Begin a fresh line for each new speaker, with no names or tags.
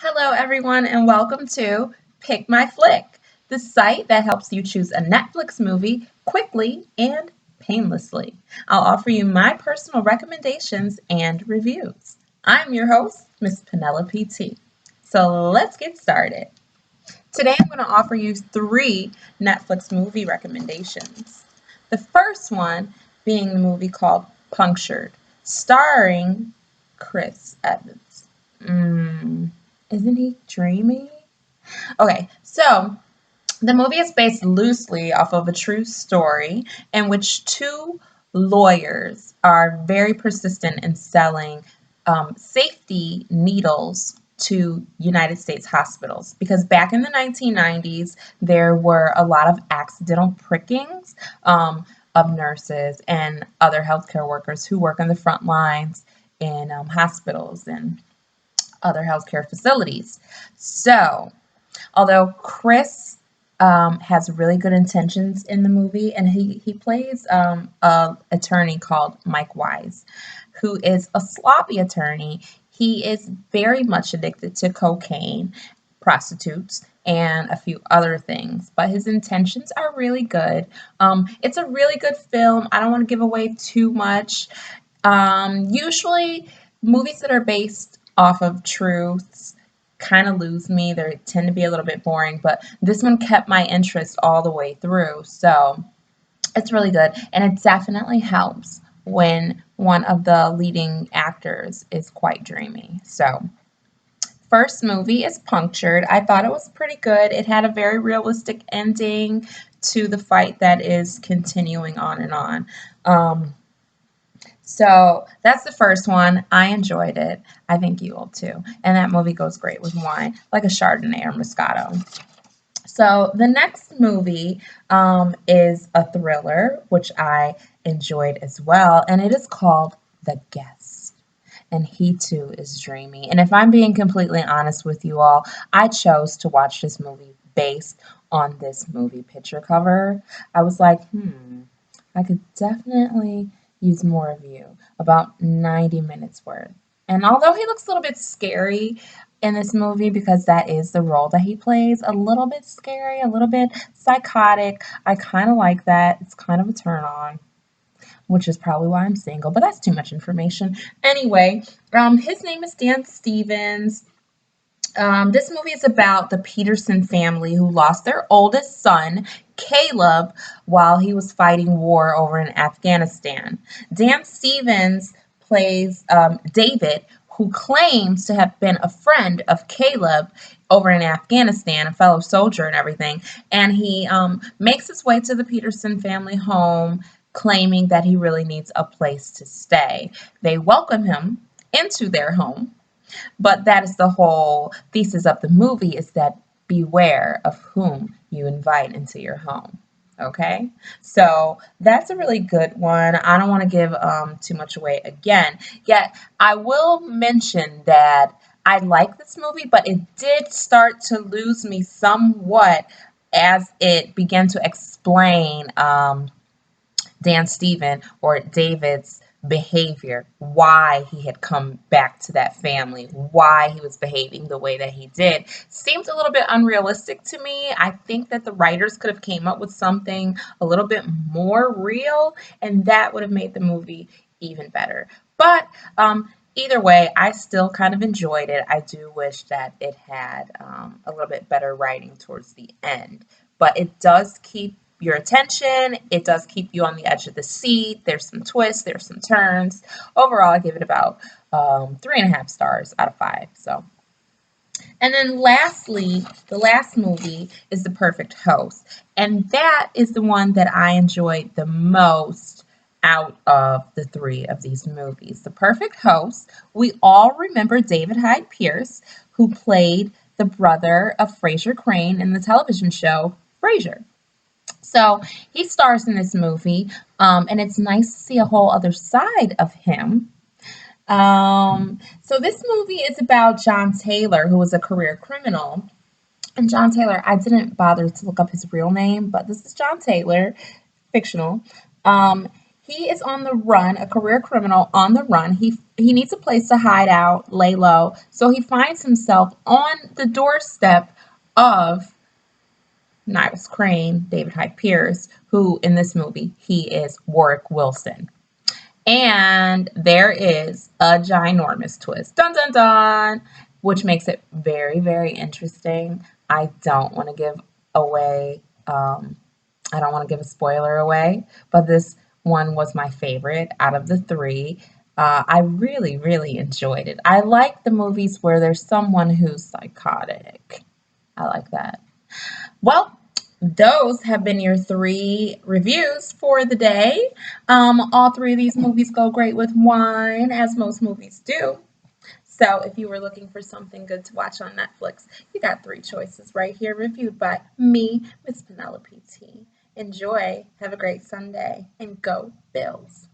Hello, everyone, and welcome to Pick My Flick, the site that helps you choose a Netflix movie quickly and painlessly. I'll offer you my personal recommendations and reviews. I'm your host, Miss Penelope T. So let's get started. Today, I'm going to offer you three Netflix movie recommendations. The first one being the movie called Punctured, starring Chris Evans. Isn't he dreamy? Okay, so the movie is based loosely off of a true story in which two lawyers are very persistent in selling safety needles to United States hospitals because back in the 1990s there were a lot of accidental prickings of nurses and other healthcare workers who work on the front lines in hospitals and other healthcare facilities. So although Chris has really good intentions in the movie, and he plays a attorney called Mike Wise, who is a sloppy attorney. He is very much addicted to cocaine, prostitutes, and a few other things, but his intentions are really good. It's a really good film. I don't want to give away too much. Usually, movies that are based off of truths kind of lose me. They tend to be a little bit boring, but this one kept my interest all the way through. So it's really good. And it definitely helps when one of the leading actors is quite dreamy. So, first movie is Punctured. I thought it was pretty good. It had a very realistic ending to the fight that is continuing on and on. So that's the first one. I enjoyed it. I think you will too. And that movie goes great with wine, like a Chardonnay or Moscato. So the next movie is a thriller, which I enjoyed as well, and it is called The Guest. And he too is dreamy. And if I'm being completely honest with you all, I chose to watch this movie based on this movie picture cover. I was like, I could definitely use more of you, about 90 minutes worth. And although he looks a little bit scary in this movie because that is the role that he plays, a little bit scary, a little bit psychotic, I kind of like that. It's kind of a turn on, which is probably why I'm single, but that's too much information. Anyway, his name is Dan Stevens. This movie is about the Peterson family who lost their oldest son, Caleb, while he was fighting war over in Afghanistan. Dan Stevens plays David, who claims to have been a friend of Caleb over in Afghanistan, a fellow soldier and everything. And he makes his way to the Peterson family home, claiming that he really needs a place to stay. They welcome him into their home, but that is the whole thesis of the movie, is that beware of whom you invite into your home. Okay, so that's a really good one. I don't want to give too much away again. Yet I will mention that I like this movie, but it did start to lose me somewhat as it began to explain Dan Stephen or David's behavior, why he had come back to that family, why he was behaving the way that he did, seemed a little bit unrealistic to me. I think that the writers could have came up with something a little bit more real, and that would have made the movie even better. But either way, I still kind of enjoyed it. I do wish that it had a little bit better writing towards the end, but it does keep your attention. It does keep you on the edge of the seat. There's some twists, there's some turns. Overall, I give it about 3.5 stars out of 5. So, and then lastly, the last movie is The Perfect Host, and that is the one that I enjoyed the most out of the three of these movies. The Perfect Host. We all remember David Hyde Pierce, who played the brother of Frasier Crane in the television show Frasier. So he stars in this movie, and it's nice to see a whole other side of him. So this movie is about John Taylor, who was a career criminal. And John Taylor, I didn't bother to look up his real name, but this is John Taylor, fictional. Um, he is on the run, a career criminal on the run. He needs a place to hide out, lay low. So he finds himself on the doorstep of Niles Crane, David Hyde Pierce, who in this movie he is Warwick Wilson. And there is a ginormous twist, dun dun dun, which makes it very, very interesting. I don't want to give away, I don't want to give a spoiler away, but this one was my favorite out of the three. I really, really enjoyed it. I like the movies where there's someone who's psychotic. I like that. Well, those have been your three reviews for the day. All three of these movies go great with wine, as most movies do. So if you were looking for something good to watch on Netflix, you got three choices right here, reviewed by me, Miss Penelope T. Enjoy, have a great Sunday, and go Bills.